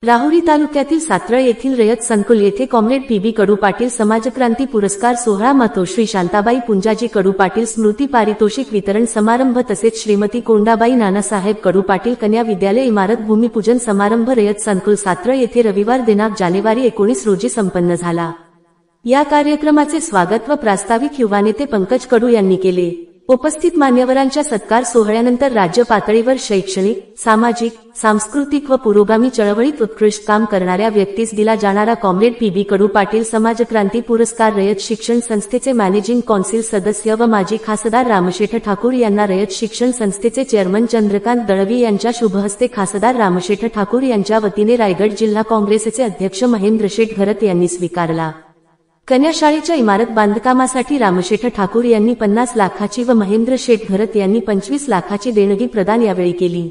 राहुरी तालुक्यातील सातरळ येथील रयत संकुल येथे कॉम्रेड पी.बी. कडू पाटील समाजक्रांती पुरस्कार सोहळा मातोश्री शांताबाई पुंजाजी कडू पाटील स्मृती पारितोषिक वितरण समारंभ तसेच श्रीमती कोंडाबाई नानासाहेब कडू पाटील कन्या विद्यालय इमारत भूमिपूजन समारंभ रयत संकुल सातरळ येथे रविवार दिनांक जानेवारी 19 रोजी संपन्न झाला। या कार्यक्रमाचे स्वागत व प्रास्ताविक युवा नेते पंकज कडू यांनी केले। उपस्थित मान्यवरांच्या सत्कार सोहळ्यानंतर राज्य पातळीवर शैक्षणिक, सामाजिक, सांस्कृतिक व पुरोगामी चळवळीत उत्कृष्ट काम करणाऱ्या व्यक्तीस दिला जाणारा कॉम्रेड पी.बी. कडू पाटील समाजक्रांती पुरस्कार रयत शिक्षण संस्थेचे मॅनेजिंग कौन्सिल सदस्य व माजी खासदार रामशेठ ठाकूर यांना रयत शिक्षण संस्थेचे चेअरमन चंद्रकांत दळवी यांच्या शुभहस्ते खासदार रामशेठ ठाकूर यांच्या वतीने रायगड जिल्हा काँग्रेसचे अध्यक्ष महेंद्र शेठ घरत यांनी स्वीकारला। कन्या शाळेच्या इमारत बांधकामासाठी रामशेठ ठाकूर यांनी 50 लाखाची व महेंद्र शेठ घरत यांनी 25 लाखाची देणगी प्रदान यावेळी केली।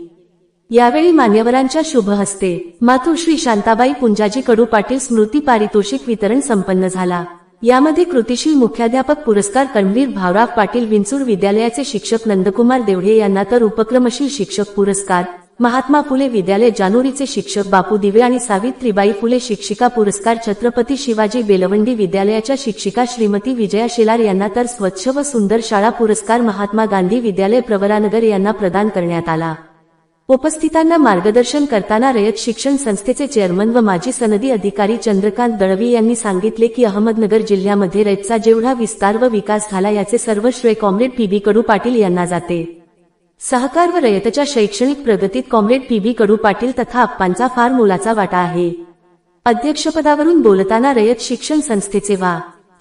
यावेळी मान्यवरांच्या शुभ हस्ते मातोश्री शांताबाई पुंजाजी कडू पाटील स्मृती पारितोषिक वितरण संपन्न झाला। यामध्ये कृतिशील मुख्याध्यापक पुरस्कार कर्मवीर भाऊराव पाटील विंचूर विद्यालयाचे शिक्षक नंदकुमार देवढे यांना तर उपक्रमशील शिक्षक पुरस्कार महात्मा फुले विद्यालय जानोरीचे शिक्षक बापू दिवे आणि सावित्रीबाई फुले शिक्षिका पुरस्कार छत्रपती शिवाजी बेलवंडी विद्यालयाच्या शिक्षिका श्रीमती विजया शेलार यांना तर स्वच्छ व सुंदर शाळा पुरस्कार महात्मा गांधी विद्यालय प्रवरानगर यांना प्रदान करण्यात आला। उपस्थितांना मार्गदर्शन करताना रयत शिक्षण संस्थेचे चेअरमन व माजी सनदी अधिकारी चंद्रकांत दळवी यांनी सांगितले की अहमदनगर जिल्ह्यामध्ये रयतचा जेवढा विस्तार व विकास झाला याचे सर्व श्रेय कॉम्रेड पी.बी. कडू पाटील यांना जाते। सहकार व रयतच्या शैक्षणिक प्रगतीत कॉम्रेड पी.बी. कडू पाटील तथा आप्पांचा फार मोलाचा वाटा आहे। अध्यक्षपदावरून बोलताना रयत शिक्षण संस्थेचे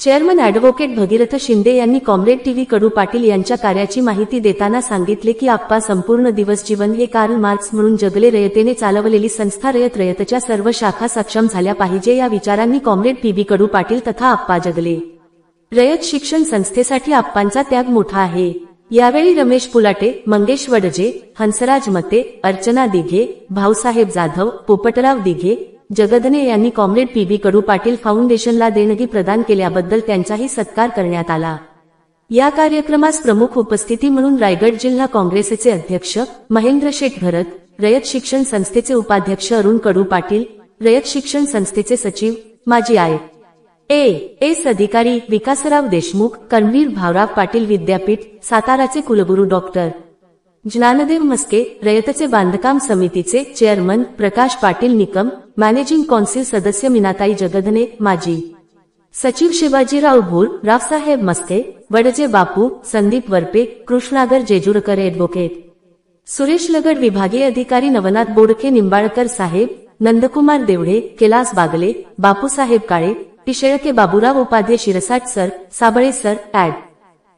चेअरमन ॲडव्होकेट भगीरथ शिंदे यांनी कॉम्रेड टी.बी. कडू पाटील यांच्या कार्याची माहिती देताना सांगितले की आप्पा संपूर्ण दिवस जीवन हे कार्ल मार्क्स म्हणून जगले। रयतेने चालवलेली संस्था रयतच्या सर्व शाखा सक्षम झाल्या पाहिजे या विचारांनी कॉम्रेड पी.बी. कडू पाटील तथा आप्पा जगले। रयत शिक्षण संस्थेसाठी आप्पांचा त्याग मोठा आहे। यावेळी रमेश पुलाटे, मंगेश वडजे, हंसराज मते, अर्चना दिघे, भाऊसाहेब जाधव, पोपटराव दिघे, जगदने यांनी कॉम्रेड पी.बी. कडू पाटील फाउंडेशनला देणगी प्रदान केल्याबद्दल त्यांचाही सत्कार करण्यात आला। या कार्यक्रमास प्रमुख उपस्थिती म्हणून रायगड जिल्हा काँग्रेसचे अध्यक्ष महेंद्र शेठ घरत, रयत शिक्षण संस्थेचे उपाध्यक्ष अरुण कडू पाटील, रयत शिक्षण संस्थेचे सचिव माजी आय.ए.एस. अधिकारी विकासराव देशमुख, कर्मवीर भाऊराव पाटील विद्यापीठ साताराचे कुलगुरू डॉक्टर ज्ञानदेव मस्के, रयतचे बांधकाम समितीचे chairman Prakash Patil Nikam, managing council सदस्य मीनाताई जगदने, माजी सचिव शिवाजीराव भोर, रावसाहेब मस्के, वडजे बापू, संदीप वरपे, कृष्णागर जेजुरकर, ॲडव्होकेट सुरेश लगड, विभागीय अधिकारी नवनाथ बोडखे, निंबाळकर साहेब, नंदकुमार देवढे, कैलास बागले, बापूसाहेब काळे, टिशेळके, बाबूराव उपाध्ये, शिरसाट सर, साबळे सर, ॲड.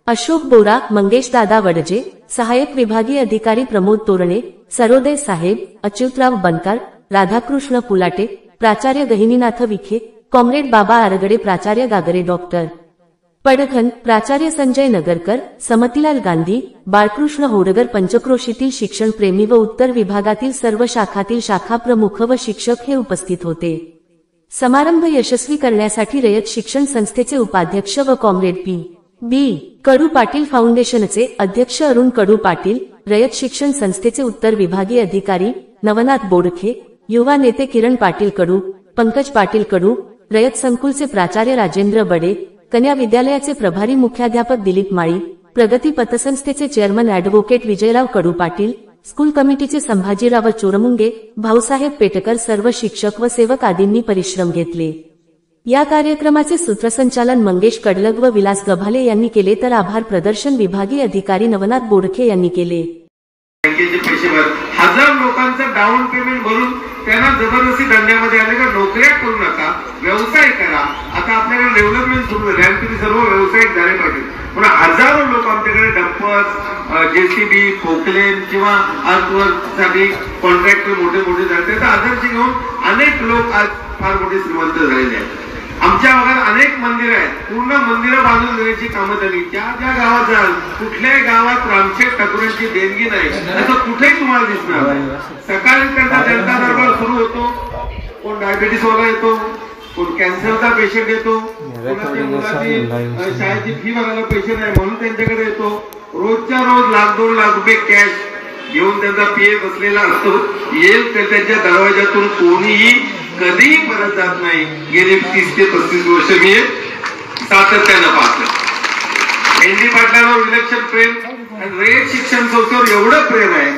अशोक बोरा, मंगेश दादा वडजे, सहाय्यक विभागीय अधिकारी प्रमोद तोरणे, सरोदय साहेब, अच्युतराव बनकर, राधाकृष्ण पुलाटे, प्राचार्य गहिनीनाथ विखे, कॉम्रेड बाबा आरगडे, प्राचार्य गागरे, डॉक्टर पडघन, प्राचार्य संजय नगरकर, समतीलाल गांधी, बाळकृष्ण होडगर, पंचक्रोशीतील शिक्षण प्रेमी व उत्तर विभागातील सर्व शाखातील शाखा प्रमुख व शिक्षक हे उपस्थित होते। समारंभ यशस्वी करण्यासाठी रयत शिक्षण संस्थेचे उपाध्यक्ष व कॉम्रेड पी.बी. कडू पाटील फाउंडेशनचे अध्यक्ष अरुण कडू पाटील, रयत शिक्षण संस्थेचे उत्तर विभागीय अधिकारी नवनाथ बोडखे, युवा नेते किरण पाटील कडू, पंकज पाटील कडू, रयत संकुलचे प्राचार्य राजेंद्र बडे, कन्या विद्यालयाचे प्रभारी मुख्याध्यापक दिलीप माळी, प्रगती पतसंस्थेचे चेअरमन ॲडव्होकेट विजयराव कडू पाटील, स्कूल कमिटीचे संभाजीराव चोरमुंगे, भाऊसाहेब पेटकर, सर्व शिक्षक व सेवक आदींनी परिश्रम घेतले। या कार्यक्रमाचे सूत्रसंचालन मंगेश कडलग व विलास गभाले यांनी केले तर आभार प्रदर्शन विभागीय अधिकारी नवनाथ बोडखे यांनी केले। बँकेचे पैसे हजार लोकांचं डाऊन पेमेंट भरून त्यांना जबरदस्ती धंद्यामध्ये आले का नोकऱ्या करू नका, व्यवसाय करा। आता आपल्याला डेव्हलपमेंट सुरू झाली आणि तुम्ही सर्व व्यावसायिक झाले पाहिजे, पण हजारो लोक आमच्याकडे डंपर, जेसीबी, पोकलेन किंवा अर्थवर्कसाठी कॉन्ट्रॅक्टर मोठे मोठे झाले, त्याचा आदर्श घेऊन अनेक लोक आज फार मोठे श्रीमंत झालेले आहेत। आमच्या भागात अनेक मंदिर आहेत, पूर्ण मंदिरं बांधून देण्याची कामं झाली। ज्या ज्या गावात जाल, कुठल्याही गावात रामशेठ ठाकूरांची देणगी नाही असं कुठेही तुम्हाला दिसणार। सकाळी त्यांचा जनता दरबार सुरू होतो, कोण डायबिटीस वाला येतो, कोण कॅन्सरचा पेशंट येतो, कोणाच्या मुलाची शाळेची फी भरायला पैसे नाही म्हणून त्यांच्याकडे येतो। रोजच्या रोज 1,00,000-2,00,000 रुपये कॅश घेऊन त्यांचा पीए बसलेला असतो, येईल तर त्यांच्या दरवाजातून कोणीही कधीही परत जात नाही. गेली 30 ते 35 वर्ष मी सातत्यानं पाहतो. एनडी पाटलांवर विलक्षण प्रेम आणि रयत शिक्षण संस्थेवर एवढं प्रेम आहे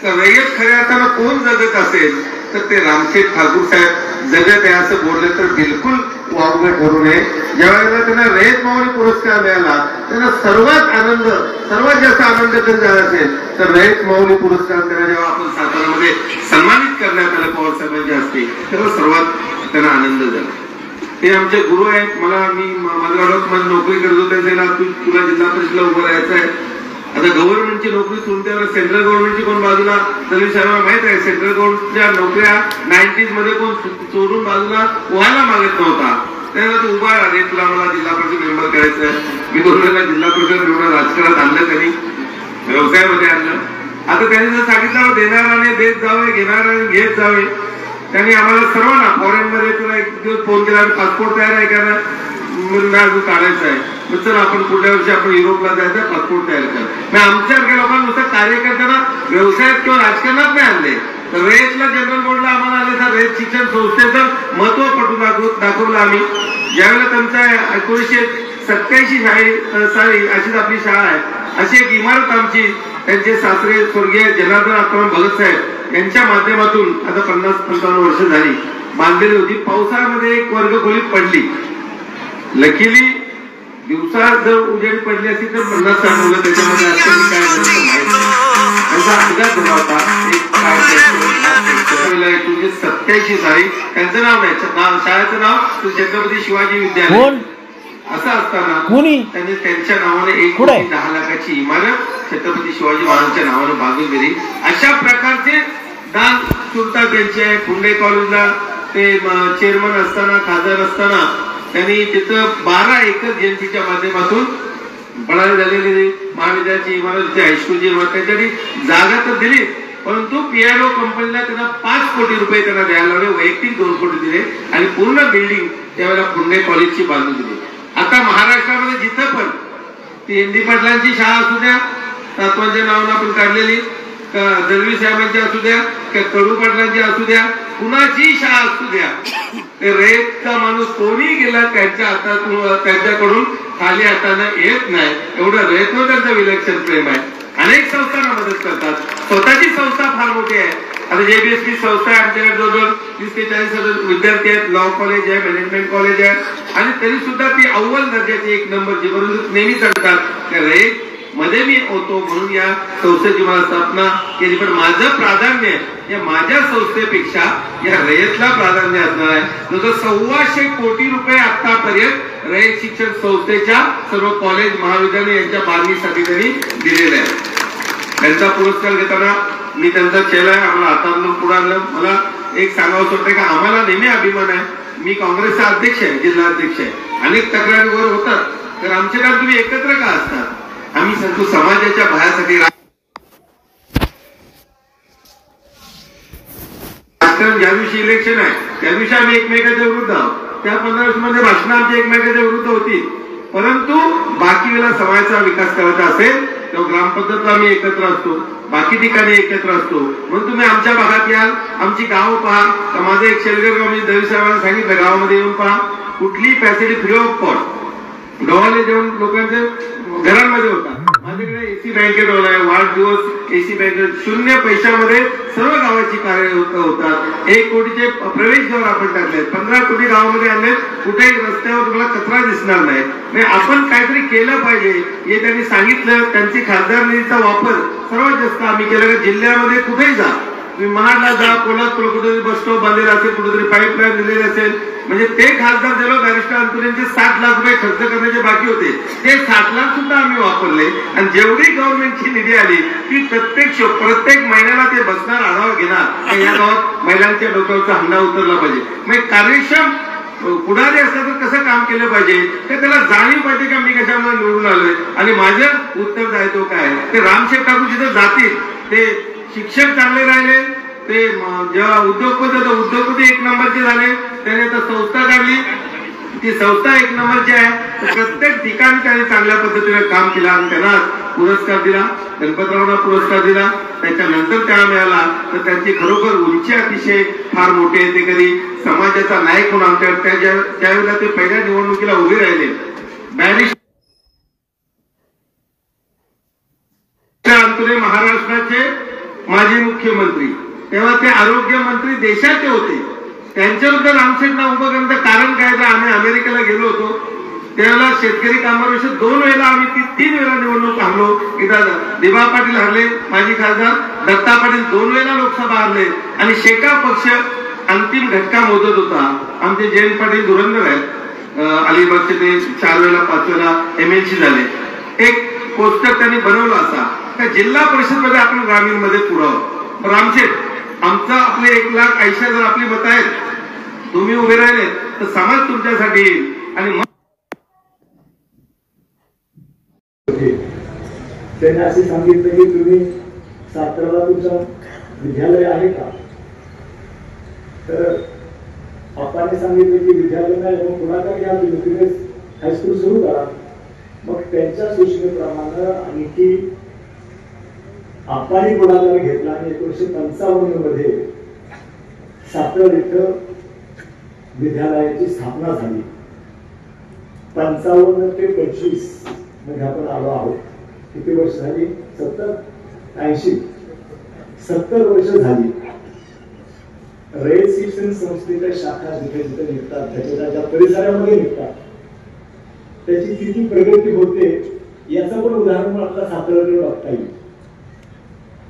तर रयत खऱ्या अर्थानं कोण जगत असेल तर ते रामशेठ ठाकूर साहेब जगत आहे असं बोललं तर बिलकुल वावगं ठरू नये. ज्यावेळेला त्यांना रयत माऊली पुरस्कार मिळाला त्यांना सर्वात जास्त आनंद कधी झाला असेल तर रयत माऊली पुरस्कार त्यांना जेव्हा आपण सातारामध्ये सन्मानित करण्यात आलं पवार साहेबांच्या हस्ते तेव्हा सर्वात त्यांना आनंद झाला. ते आमचे गुरु आहेत. मी मालगावला माझी नोकरी करत होते, तुला जिल्हा परिषदला उभं राहायचं आहे. आता गव्हर्नमेंटची नोकरी सोडून सेंट्रल गव्हर्नमेंटची कोण बाजूला तरी सर्वांना माहित आहे सेंट्रल गव्हर्नमेंटच्या नोकऱ्या 90s मध्ये कोण सोडून बाजूला व्हायला मागत नव्हता. त्याला तू उभा राहिले, तुला मला जिल्हा परिषद मेंबर करायचं आहे. मी बोललेला जिल्हा परिषद मेंबर राजकारणात आणलं त्यांनी, व्यवसायामध्ये आणलं. आता त्यांनी जर सांगितलं देणाराने देत जावे, घेणाराने घेत जावे. त्यांनी आम्हाला सर्वांना फॉरेन मध्ये तुला एक दिवस फोन केला, पासपोर्ट तयार आहे का अजून काढायचा आहे. चला आपण पुढल्या वर्षी आपण युरोपला जायचं, पासपोर्ट तयार करा. आमच्यासारख्या लोकांना नुसतं कार्यकर्त्यांना व्यवसायात किंवा राजकारणात नाही आणले तर रयतला जनरल बोर्डला आम्हाला आले तर रयत शिक्षण संस्थेचं महत्व पटून दाखवलं आम्ही. ज्यावेळेला त्यांचा 1987 साली अशीच आपली शाळा आहे, अशी एक इमारत आमची त्यांचे सासरे स्वर्गीय जनार्दन आत्माराम भगत साहेब यांच्या माध्यमातून आता 50-55 वर्ष झाली बांधलेली होती. पावसाळ्यामध्ये एक वर्गखोली पडली. लकीली दिवसा जर उजेड पडली असती तर 50-60 मुलं त्याच्यामध्ये असतील काय माहिती. त्यांचा अपघात झाला होता. एक 1987 साली त्यांचं नाव नाही, शाळेचं नाव छत्रपती शिवाजी विद्यालय असं असताना त्यांनी त्यांच्या नावाने 1,10,00,000ची इमारत छत्रपती शिवाजी महाराजांच्या नावाने बांधून दिली. अशा प्रकारचे दान सुरता त्यांचे. पुणे कॉलेजला ते चेअरमन असताना, खासदार असताना त्यांनी तिथं 12 एकर जयंतीच्या माध्यमातून पणाली झालेली महाविद्यालयाची इमारत, हायस्कूलची इमारत त्याच्यासाठी जागा तर दिली, परंतु पीआरओ कंपनीला त्यांना 5 कोटी रुपये त्यांना द्यायला लावले, वैयक्तिक 2 कोटी दिले आणि पूर्ण बिल्डिंग त्यावेळेला पुणे कॉलेजची बांधून दिली. आता महाराष्ट्रामध्ये जिथं पण ती एनडी पाटलांची शाळा असू द्या, तात्वांच्या नावानं आपण काढलेली, दळवी साहेबांची असू द्या, कडू पाटलांची असू द्या, कुणाची शाळा असू द्या, ते रयतचा माणूस कोणी गेला त्यांच्या हातातून त्यांच्याकडून खाली हातानं येत नाही. एवढं रयतवर त्यांचं विलक्षण प्रेम आहे. अनेक संस्थांना मदत करतात. स्वतःची संस्था फार मोठी आहे. आता जेबीएसपी संस्था आहे, आमच्याकडे जवळजवळ 30 ते 40 विद्यार्थी आहेत. लॉ कॉलेज आहे, मॅनेजमेंट कॉलेज आहे आणि तरी सुद्धा ती अव्वल दर्जाची 1 नंबरची परंतु नेहमी करतात रयत मध्ये मी होतो म्हणून या संस्थेची मला स्थापना केली. पण माझं प्राधान्य या माझ्या संस्थेपेक्षा या रयतला प्राधान्य असणार आहे. जसं 1,200 कोटी रुपये आतापर्यंत रयत शिक्षण संस्थेच्या सर्व कॉलेज महाविद्यालय यांच्या बांधणीसाठी त्यांनी दिलेले आहे. त्यांचा पुरस्कार घेताना मी त्यांचा चेहरा आहे, आम्हाला हातातून पुढे आणलं. मला एक सांगावं वाटतं की आम्हाला नेहमी अभिमान आहे. मी काँग्रेसचा अध्यक्ष आहे, जिल्हा अध्यक्ष आहे. अनेक तक्रारी वर होतात तर आमच्याकडे तुम्ही एकत्र का असतात. आम्ही सांगतो समाजाच्या भयासाठी ज्या दिवशी इलेक्शन आहे त्या दिवशी आम्ही एकमेकाच्या विरुद्ध आहोत. त्या 15 वर्षांमध्ये भाषणं आमच्या एकमेकाच्या विरुद्ध होती, परंतु बाकी वेळेला समाजाचा विकास करायचा असेल तेव्हा ग्रामपंचायतला आम्ही एकत्र असतो, बाकी ठिकाणी एकत्र असतो. म्हणून तुम्ही आमच्या भागात याल, आमची गावं पहा. माझं एक शेलगर गाव मी दळवी साहेबांना सांगितलं गावामध्ये येऊन पहा, कुठलीही facility free of cost Dohale जेवण लोकांचे घरांमध्ये होता. माझ्याकडे एसी बँकेट हॉल आहे, वाढदिवस एसी बँकेट 0 पैशामध्ये सर्व गावाची कार्य होतात. 1 कोटीचे प्रवेशद्वार आपण टाकले, 15 कोटी गावामध्ये आणले. कुठेही रस्त्यावर तुम्हाला कचरा दिसणार नाही. आपण काहीतरी केलं पाहिजे हे त्यांनी सांगितलं. त्यांची खासदार निधीचा वापर सर्वात जास्त आम्ही केला. जिल्ह्यामध्ये कुठेही जा, तुम्ही महाडला जा, कोल्हापूर कुठेतरी बस स्टॉप बांधलेला असेल, कुठेतरी पाईपलाईन दिलेली असेल, म्हणजे ते खासदार जेव्हा बॅरिस्टर अंतुरेंचे 60 लाख रुपये खर्च करण्याचे बाकी होते ते 60 लाख सुद्धा आम्ही वापरले. आणि जेवढी गव्हर्नमेंटची निधी आली ती प्रत्येक महिन्याला ते बसणार, आढावा घेणार. या गावात महिलांच्या डोक्यावरचा हंडा उतरला पाहिजे. म्हणजे कार्यक्षम पुढारी असलं तर कसं काम केलं पाहिजे ते त्याला जाणीव पाहिजे की मी कशामुळे निवडून आलोय आणि माझं उत्तरदायित्व काय. ते रामशेठ ठाकूर जिथे जातील ते शिक्षक चांगले राहिले, ते जेव्हा उद्योगपती 1 नंबरचे झाले, त्याने आता संस्था काढली, ती संस्था 1 नंबरची आहे. तर प्रत्येक ठिकाणी त्यांनी चांगल्या पद्धतीने काम केलं आणि त्यांना पुरस्कार दिला, गणपतरावांना पुरस्कार दिला. त्याच्यानंतर त्याला मिळाला तर त्यांची खरोखर उंची अतिशय फार मोठी आहे. ते कधी समाजाचा नायक म्हणून आमच्या त्यावेळेला ते पहिल्या निवडणुकीला उभे राहिले. बॅरिस्टर अंतुरे महाराष्ट्राचे माजी मुख्यमंत्री, तेव्हा ते आरोग्य मंत्री देशाचे होते. त्यांच्याबद्दल रामशेठना उभं करण्याचं कारण काय तर आम्ही अमेरिकेला गेलो होतो. त्यावेळेला शेतकरी कामाविषयी 2 वेळा आम्ही 3 वेळा निवडणूक हरलो. एकदा दिवा पाटील हरले माजी खासदार, दत्ता पाटील 2 वेळा लोकसभा हरले आणि शेका पक्ष अंतिम घटका मोजत होता. आमचे जयंत पाटील धुरंधर आहेत, अलिबागचे ते 4 वेळा 5 वेळा MLC झाले. एक पोस्टर त्यांनी बनवलं असा का जिल्हा परिषद मध्ये आपण ग्रामीण मध्ये पुरावं. रामशेठ आमचं आपले 1,80,000 आपली मतं आहेत, तुम्ही उभे राहिले तर समाज तुमच्यासाठी येईल. आणि त्यांनी असे सांगितलं की तुम्ही साताराला तुमचं विद्यालय आहे का, तर आपण सांगितलं की विद्यालय नाही, मग कुणाकडे घ्या तुम्ही हायस्कूल सुरू करा. मग त्यांच्या सूचनेप्रमाणे आणखी आपण पुढाकार घेतला आणि 1955 मध्ये सातारा इथं विद्यालयाची स्थापना झाली. 55 ते 25 मध्ये आपण आलो आहोत. किती वर्ष झाली? 70 वर्ष झाली. रयत शिक्षण संस्थेच्या शाखा जिथे जिथे निघतात त्याच्या परिसरामध्ये निघतात, त्याची किती प्रगती होते याचं पण उदाहरण आपल्याला साताऱ्याकडे बघता येईल.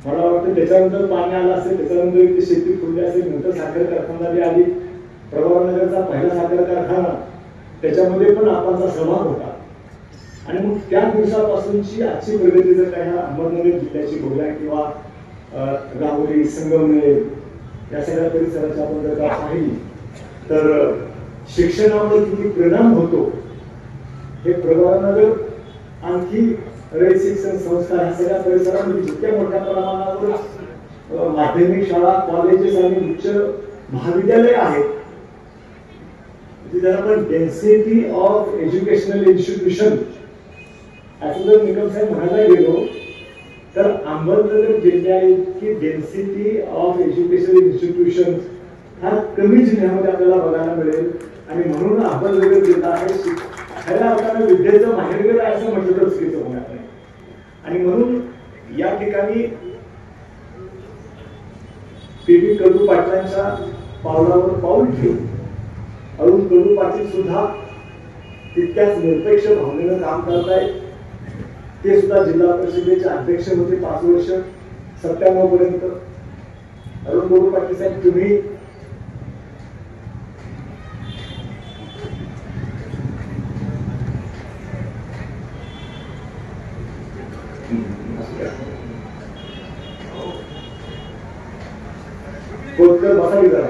मला वाटतं त्याच्यानंतर पाणी आलं असेल, त्याच्यानंतर शेती फुलली असेल, नंतर साखर कारखाना आली. प्रभावनगरचा पहिला साखर कारखाना त्याच्यामध्ये पण आपणचा सहभाग होता. आणि मग त्या दिवसापासूनची आजची प्रगती जर काही अहमदनगर जिल्ह्याची बघूया किंवा राहुरी संगमनेर या सगळ्या परिसराची आपण जर का पाहिली तर शिक्षणावर किती परिणाम होतो हे प्रभावनगर आणखी रयत शिक्षण संस्था ह्या सगळ्या परिसरामध्ये जितक्या मोठ्या प्रमाणावर माध्यमिक शाळा, कॉलेजेस आणि उच्च महाविद्यालय आहेत, जर आपण डेन्सिटी ऑफ एज्युकेशनल इन्स्टिट्यूशन असं जर निकम साहेब म्हणायला गेलो तर अहमदनगर जिल्ह्याची डेन्सिटी ऑफ एज्युकेशनल इन्स्टिट्यूशन हा कमी जिल्ह्यामध्ये आपल्याला बघायला मिळेल. आणि म्हणून अहमदनगर जिल्हा हे खऱ्या अर्थानं विद्येचं माहेरघर आहे असं म्हटलं तर चुकीचं होणार नाही. आणि म्हणून या ठिकाणी PB कडू पाटलांच्या पावलावर पाऊल ठेवून अरुण कडू पाटील सुद्धा तितक्याच निरपेक्ष भावनेनं काम करतायत. ते सुद्धा जिल्हा परिषदेचे अध्यक्ष होते 5 वर्ष 97 पर्यंत. अरुण कडू पाटील साहेब तुम्ही बसावी जरा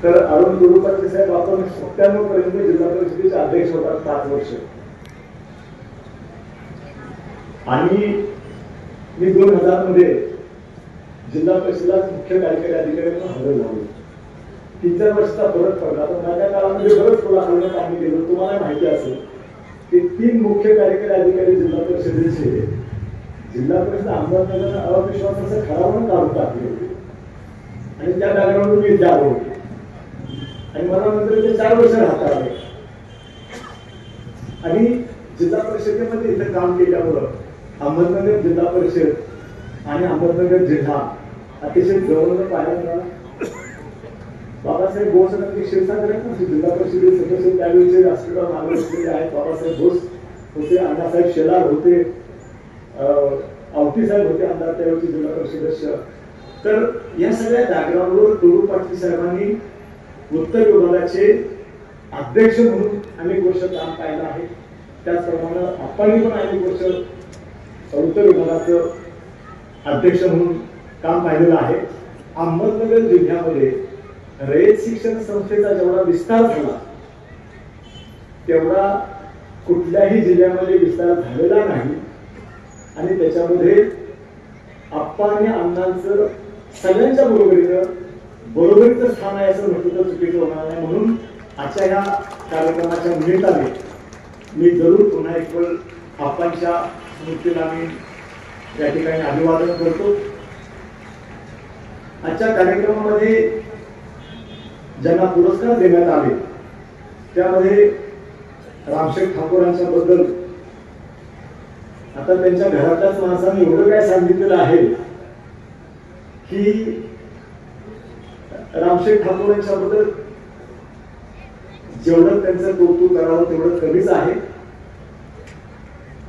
तर अरुण कडू पाटील साहेब आपण 97 पर्यंत जिल्हा परिषदेचे अध्यक्ष होतात 5 वर्ष. आणि मी 2000 मध्ये जिल्हा परिषदेला मुख्य कार्यकारी अधिकारी म्हणून हजर झालो. 3-4 वर्षाचा फरक पडला. पण माझ्या काळामध्ये बरंच कोल्हापूरला काम केलं. तुम्हाला माहिती असेल की 3 मुख्य कार्यकारी अधिकारी जिल्हा परिषदेचे जिल्हा परिषद अहमदनगर अविश्वासाचं ठरावून काढून टाकले होते आणि त्या जागेवर मी जालो होते. आणि मला नंतर ते 4 वर्ष राहता आले. आणि जिल्हा परिषदेमध्ये इथं काम केल्यामुळं अहमदनगर जिल्हा परिषद आणि अहमदनगर जिल्हा अतिशय जवळून पाहायला मिळाला. बाबासाहेब बोस आणि क्षीरसागर जिल्हा परिषदेचे सदस्य त्यावेळेचे राष्ट्रीय मार्गदर्शक आहेत. बाबासाहेब बोस होते, अण्णासाहेब शेलार होते, आवटी साहेब होते आमदार त्यावेळेचे जिल्हा परिषद. तर या सगळ्या जागेवर कडू पाटील साहेबांनी उत्तर विभागाचे अध्यक्ष म्हणून अनेक वर्ष काम पाहिलं आहे. त्याचप्रमाणे आपण पण अनेक वर्ष उत्तर विभागाचं अध्यक्ष म्हणून काम पाहिलेलं आहे. अहमदनगर जिल्ह्यामध्ये रयत शिक्षण संस्थेचा जेवढा विस्तार झाला तेवढा कुठल्याही जिल्ह्यामध्ये विस्तार झालेला नाही. आणि त्याच्यामध्ये आप्पा आणि अण्णांचं सगळ्यांच्या बरोबरीनं बरोबरीचं स्थान आहे असं म्हटलं तर चुकीचं होणार नाही. म्हणून आजच्या या कार्यक्रमाच्या निमित्ताने मी जरूर पुन्हा एक वेळ आप्पांच्या स्मृतीला मी या ठिकाणी अभिवादन करतो. आजच्या कार्यक्रमामध्ये ज्यांना पुरस्कार देण्यात आले त्यामध्ये रामशेठ ठाकूरांच्या बद्दल आता त्यांच्या घरातल्याच माणसाने एवढं काय सांगितलेलं आहे की रामशेठ ठाकूरांच्या बद्दल जेवढं त्यांचं कौतुक करावं तेवढं कमीच आहे.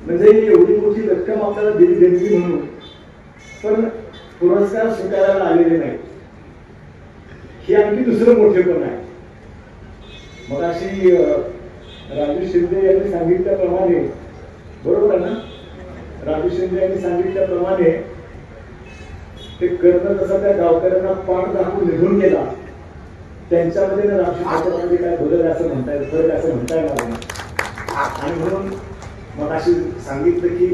म्हणजे एवढी मोठी रक्कम आपल्याला दिली देणगी म्हणून पण पुरस्कार स्वीकारायला आलेले नाही, हे आणखी दुसरं मोठेपण आहे. मग अशी राजू शिंदे यांनी सांगितल्याप्रमाणे, बरोबर आहे ना, राजू शिंदे यांनी सांगितल्याप्रमाणे ते करणं तसं त्या गावकऱ्यांना पाठ दाखवून निघून गेला. त्यांच्यामध्ये ना रामशेठ ठाकूरमध्ये काय बदल असं म्हणता येईल, फरक असं म्हणता येणार नाही. आणि म्हणून मग अशी सांगितलं की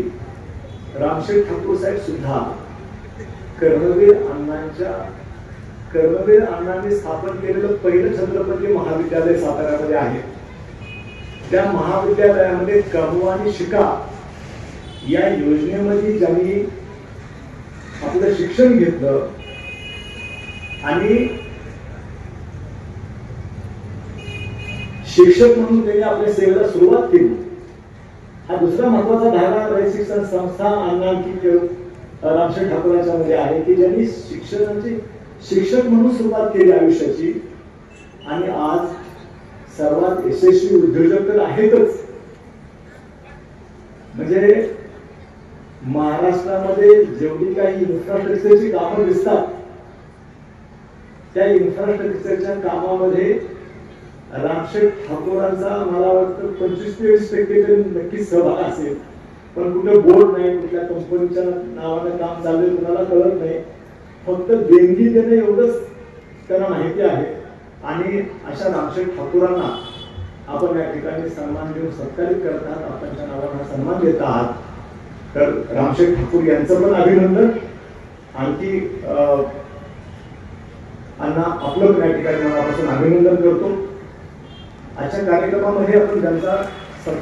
रामशेठ ठाकूर साहेब सुद्धा कर्मवीर अण्णांनी स्थापन केलेलं पहिलं छत्रपती महाविद्यालय साताऱ्यामध्ये आहे. त्या महाविद्यालयामध्ये कमवा आणि शिका या योजनेमध्ये ज्यांनी आपलं शिक्षण घेतलं आणि शिक्षक म्हणून त्यांनी आपल्या सेवेला सुरुवात केली. हा दुसरा महत्वाचा धारणा रयत शिक्षण संस्था अण्णांकी रामशेठ ठाकूरांच्या मध्ये आहे की ज्यांनी शिक्षणाची शिक्षक म्हणून सुरुवात केली आयुष्याची आणि आज सर्वात यशस्वी उद्योजक तर आहेतच. म्हणजे महाराष्ट्रामध्ये जेवढी काही इन्फ्रास्ट्रक्चरची कामं दिसतात त्या इन्फ्रास्ट्रक्चरच्या कामामध्ये रामशेठ ठाकूरांचा मला वाटतं 25 ते 20 टक्के नक्कीच सहभाग असेल. पण कुठं बोर्ड नाही, कुठल्या कंपनीच्या नावानं काम चाललंय कुणाला कळत नाही. फक्त देणगी देणं एवढंच त्यांना माहिती आहे. आणि अशा रामशेठ ठाकूरांना आपण या ठिकाणी सन्मान देऊन सत्कारित करतात, आपल्या नावाला सन्मान देत आहात. तर रामशेठ ठाकूर यांचं पण अभिनंदन. आणखी अण्णा आपलं पण या ठिकाणी मनापासून अभिनंदन करतो. आजच्या कार्यक्रमामध्ये आपण ज्यांचा सत्कार